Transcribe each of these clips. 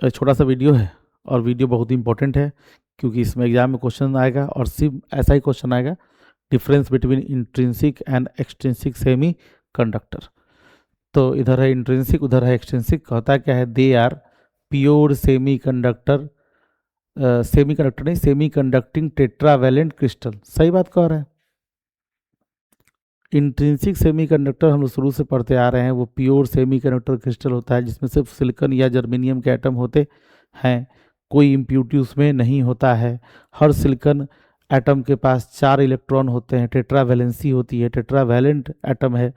छोटा सा वीडियो है और वीडियो बहुत ही इंपॉर्टेंट है क्योंकि इसमें एग्जाम में क्वेश्चन आएगा और सिर्फ ऐसा ही क्वेश्चन आएगा, difference between intrinsic and extrinsic semi conductor. तो इधर है इंट्रिंसिक, उधर है एक्सट्रिंसिक। कहता क्या है, they are pure semiconductor, semiconductor नहीं, सेमी कंडक्टिंग टेट्रावेलेंट क्रिस्टल। सही बात कह रहा है। इंट्रिंसिक सेमीकंडक्टर हम लोग शुरू से पढ़ते आ रहे हैं, वो प्योर सेमीकंडक्टर क्रिस्टल होता है जिसमें सिर्फ सिलिकॉन या जर्मेनियम के एटम होते हैं, कोई इम्प्यूरिटी उसमें नहीं होता है। हर सिलिकॉन एटम के पास 4 इलेक्ट्रॉन होते हैं, टेट्रावैलेंसी होती है, टेट्रावैलेंट एटम है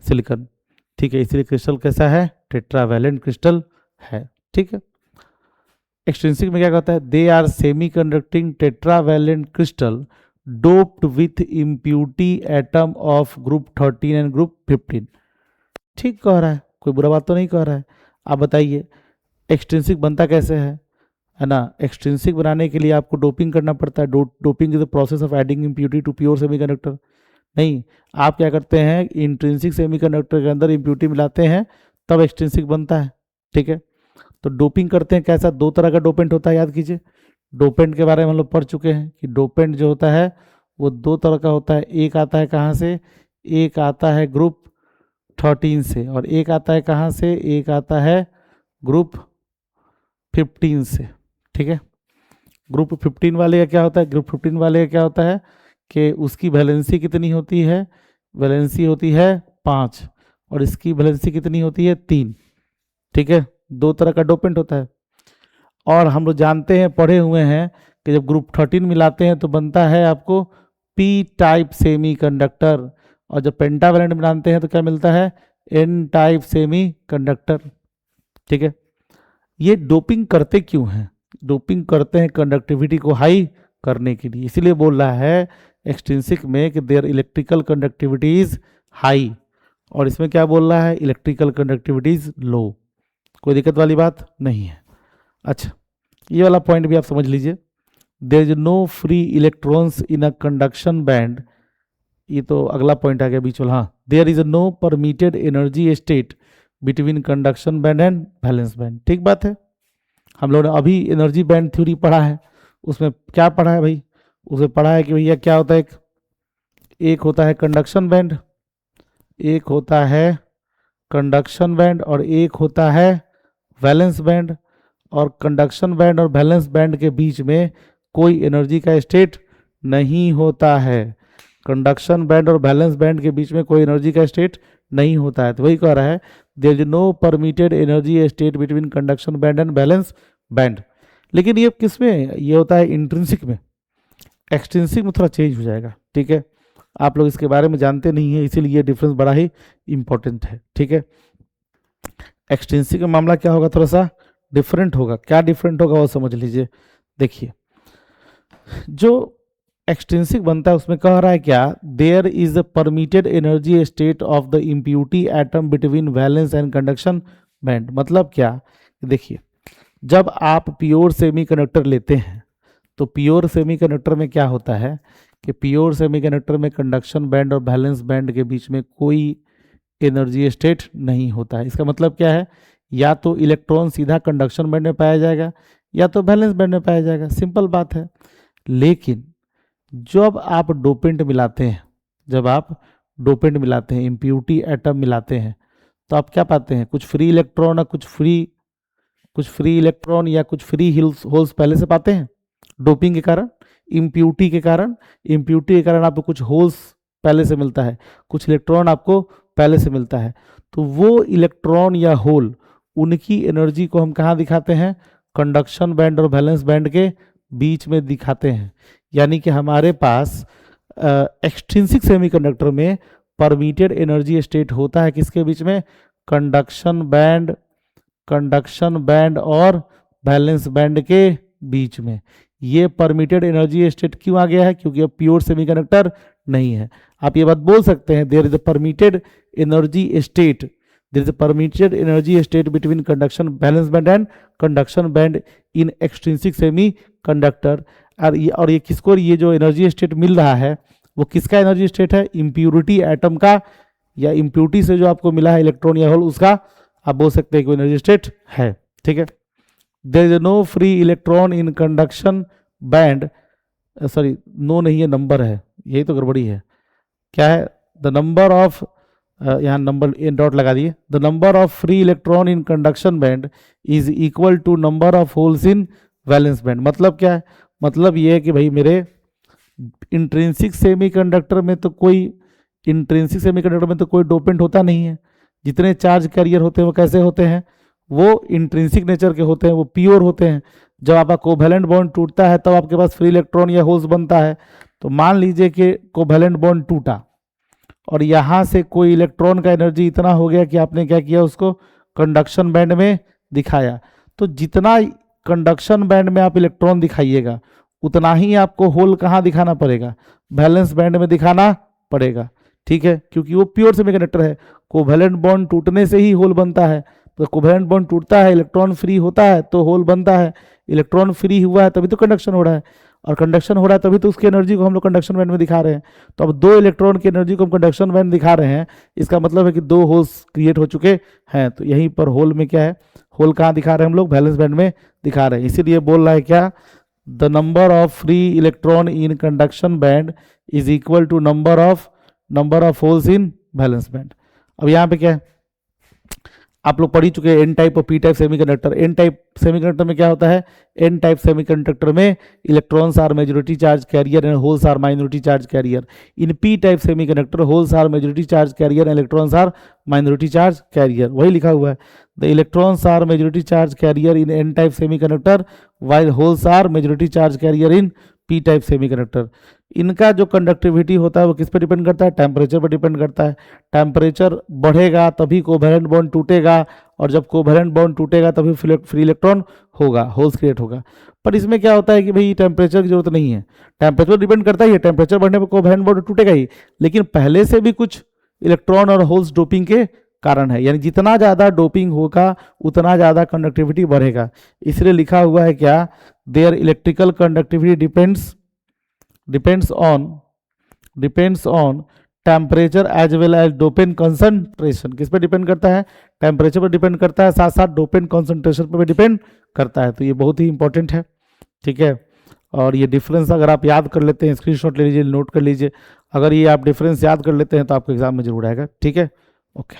सिलिकॉन। ठीक है, इसलिए क्रिस्टल कैसा है, टेट्रावैलेंट क्रिस्टल है। ठीक है। एक्सट्रिंसिक में क्या कहता है, they are semiconducting tetravalent crystal doped with impurity atom of group 13 and group 15। ठीक कह रहा है, कोई बुरा बात तो नहीं कह रहा है। आप बताइए एक्सट्रिंसिक बनता कैसे है ना। एक्सट्रिंसिक बनाने के लिए आपको डोपिंग करना पड़ता है। Doping is the process of adding impurity to pure semiconductor. नहीं, आप क्या करते हैं, इंट्रिंसिक सेमीकंडक्टर के अंदर इम्प्यूरिटी मिलाते हैं तब एक्सट्रिंसिक बनता है। ठीक है। तो डोपिंग करते हैं कैसा, 2 तरह का डोपेंट होता है, याद कीजिए। डोपेंट के बारे में हम लोग पढ़ चुके हैं कि डोपेंट जो होता है वो 2 तरह का होता है। एक आता है कहाँ से, एक आता है ग्रुप 13 से, और एक आता है कहाँ से, एक आता है ग्रुप 15 से। ठीक है। ग्रुप 15 वाले का क्या होता है, ग्रुप 15 वाले का क्या होता है कि उसकी वैलेंसी कितनी होती है, वैलेंसी होती है 5, और इसकी वैलेंसी कितनी होती है 3। ठीक है, 2 तरह का डोपेंट होता है। और हम लोग जानते हैं, पढ़े हुए हैं कि जब ग्रुप 13 मिलाते हैं तो बनता है आपको पी टाइप सेमी कंडक्टर, और जब पेंटावैलेंट मिलाते हैं तो क्या मिलता है, एन टाइप सेमी कंडक्टर। ठीक है। ये डोपिंग करते क्यों हैं, डोपिंग करते हैं कंडक्टिविटी को हाई करने के लिए। इसीलिए बोल रहा है एक्सट्रिंसिक में कि their electrical conductivity is high, और इसमें क्या बोल रहा है, इलेक्ट्रिकल कंडक्टिविटी इज लो। कोई दिक्कत वाली बात नहीं है। अच्छा, ये वाला पॉइंट भी आप समझ लीजिए। There is no free electrons in a conduction band. ये तो अगला पॉइंट आ गया बीच वाला। हाँ, there is no permitted energy state between conduction band and valence band. ठीक बात है। हम लोगों ने अभी एनर्जी बैंड थ्योरी पढ़ा है, उसमें क्या पढ़ा है भाई, उसमें पढ़ा है कि भैया क्या होता है, एक होता है कंडक्शन बैंड, एक होता है कंडक्शन बैंड, और एक होता है वैलेंस बैंड। और कंडक्शन बैंड और वैलेंस बैंड के बीच में कोई एनर्जी का स्टेट नहीं होता है। कंडक्शन बैंड और वैलेंस बैंड के बीच में कोई एनर्जी का स्टेट नहीं होता है। तो वही कह रहा है, there is no permitted energy state between conduction band and valence band. लेकिन ये किस में, ये होता है इंट्रिंसिक में। एक्सट्रिंसिक में थोड़ा चेंज हो जाएगा। ठीक है, आप लोग इसके बारे में जानते नहीं है, इसीलिए ये डिफरेंस बड़ा ही इंपॉर्टेंट है। ठीक है। एक्सट्रिंसिक का मामला क्या होगा, थोड़ा सा डिफरेंट होगा। क्या डिफरेंट होगा वो समझ लीजिए। देखिए, जो एक्सट्रिंसिक बनता है उसमें कह रहा है क्या, there is a permitted energy state of the impurity atom between valence and conduction band. मतलब क्या, देखिए, जब आप प्योर सेमीकंडक्टर लेते हैं तो प्योर सेमीकंडक्टर में क्या होता है कि प्योर सेमीकंडक्टर में कंडक्शन बैंड और वैलेंस बैंड के बीच में कोई एनर्जी स्टेट नहीं होता है। इसका मतलब क्या है, या तो इलेक्ट्रॉन सीधा कंडक्शन बैंड में पाया जाएगा या तो वैलेंस बैंड में पाया जाएगा, सिंपल बात है। लेकिन जब आप डोपेंट मिलाते हैं, जब आप डोपेंट मिलाते हैं, इम्प्यूरिटी एटम मिलाते हैं, तो आप क्या पाते हैं, कुछ फ्री इलेक्ट्रॉन और कुछ फ्री इलेक्ट्रॉन या कुछ फ्री होल्स पहले से पाते हैं डोपिंग के कारण, इम्प्यूरिटी के कारण। इम्प्यूरिटी के कारण आपको कुछ होल्स पहले से मिलता है, कुछ इलेक्ट्रॉन आपको पहले से मिलता है। तो वो इलेक्ट्रॉन या होल, उनकी एनर्जी को हम कहाँ दिखाते हैं, कंडक्शन बैंड और वैलेंस बैंड के बीच में दिखाते हैं। यानी कि हमारे पास एक्सट्रिंसिक सेमीकंडक्टर में परमिटेड एनर्जी स्टेट होता है किसके बीच में, कंडक्शन बैंड और वैलेंस बैंड के बीच में। ये परमिटेड एनर्जी स्टेट क्यों आ गया है, क्योंकि अब प्योर सेमीकंडक्टर नहीं है। आप ये बात बोल सकते हैं, there is a permitted energy state, there is a permitted energy state between conduction valence band and conduction band in extrinsic semiconductor. और ये किसको, ये जो एनर्जी स्टेट मिल रहा है वो किसका एनर्जी स्टेट है, इम्प्यूरिटी एटम का, या इम्प्यूरिटी से जो आपको मिला है इलेक्ट्रॉन या होल, उसका आप बोल सकते हैं कि एनर्जी स्टेट है। ठीक है। There is no free electron in conduction band, sorry no नहीं है, नंबर है, यही तो गड़बड़ी है। क्या है? द नंबर ऑफ, यहाँ नंबर इन डॉट लगा दिए, the number of free electron in conduction band is equal to number of holes in valence band. मतलब क्या है? मतलब ये है कि भाई मेरे इंट्रिंसिक सेमीकंडक्टर में तो कोई डोपेंट होता नहीं है। जितने चार्ज कैरियर होते हैं वो कैसे होते हैं? वो इंट्रिंसिक नेचर के होते हैं, वो प्योर होते हैं। जब आपका कोवैलेंट बॉन्ड टूटता है तब आपके पास फ्री इलेक्ट्रॉन या होल्स बनता है। तो मान लीजिए कि कोवैलेंट बॉन्ड टूटा और यहाँ से कोई इलेक्ट्रॉन का एनर्जी इतना हो गया कि आपने क्या किया, उसको कंडक्शन बैंड में दिखाया। तो जितना कंडक्शन बैंड में आप इलेक्ट्रॉन दिखाइएगा उतना ही आपको होल कहाँ दिखाना पड़ेगा? वैलेंस बैंड में दिखाना पड़ेगा। ठीक है, क्योंकि वो प्योर सेमीकंडक्टर है। कोवैलेंट बॉन्ड टूटने से ही होल बनता है। तो कोवैलेंट बॉन्ड टूटता है, इलेक्ट्रॉन फ्री होता है तो होल बनता है। इलेक्ट्रॉन फ्री हुआ है तभी तो कंडक्शन हो रहा है, और कंडक्शन हो रहा है तभी तो उसकी एनर्जी को हम लोग कंडक्शन बैंड में दिखा रहे हैं। तो अब 2 इलेक्ट्रॉन की एनर्जी को हम कंडक्शन बैंड दिखा रहे हैं, इसका मतलब है कि 2 होल्स क्रिएट हो चुके हैं। तो यहीं पर होल में क्या है, होल कहाँ दिखा रहे हैं हम लोग? वैलेंस बैंड में दिखा रहे हैं। इसीलिए बोल रहा है क्या, the number of free electron in conduction band is equal to number of holes in valence band. अब यहाँ पे क्या है, आप लोग पढ़ ही चुके हैं एन टाइप और P type semiconductor. N type semiconductor में क्या होता है? एन टाइप सेमीकंडक्टर में electrons are majority charge carrier and holes are minority charge carrier. In P type semiconductor holes are majority charge carrier and electrons are minority charge carrier, वही लिखा हुआ है। The electrons are majority charge carrier in N type semiconductor while holes are majority charge carrier in P type semiconductor. इनका जो conductivity होता है वो किस पर डिपेंड करता है? टेम्परेचर पर डिपेंड करता है। टेम्परेचर बढ़ेगा तभी कोवैलेंट बॉन्ड टूटेगा, और जब कोवैलेंट बॉन्ड टूटेगा तभी फ्री इलेक्ट्रॉन होगा, होल्स क्रिएट होगा। पर इसमें क्या होता है कि भाई टेम्परेचर की जरूरत नहीं है। टेम्परेचर डिपेंड करता ही है, टेम्परेचर बढ़ने पर कोवैलेंट बॉन्ड टूटेगा ही, लेकिन पहले से भी कुछ इलेक्ट्रॉन और होल्स डोपिंग के कारण है। यानी जितना ज़्यादा डोपिंग होगा उतना ज़्यादा कंडक्टिविटी बढ़ेगा। इसलिए लिखा हुआ है क्या, there electrical conductivity depends on temperature as well as dopant concentration. किस पे डिपेंड करता है? टेम्परेचर पर डिपेंड करता है, साथ साथ डोपेन कंसंट्रेशन पर भी डिपेंड करता है। तो ये बहुत ही इंपॉर्टेंट है। ठीक है, और ये डिफरेंस अगर आप याद कर लेते हैं, स्क्रीनशॉट ले लीजिए, नोट कर लीजिए। अगर ये आप डिफरेंस याद कर लेते हैं तो आपको एग्जाम में जरूर आएगा। ठीक है, ओके।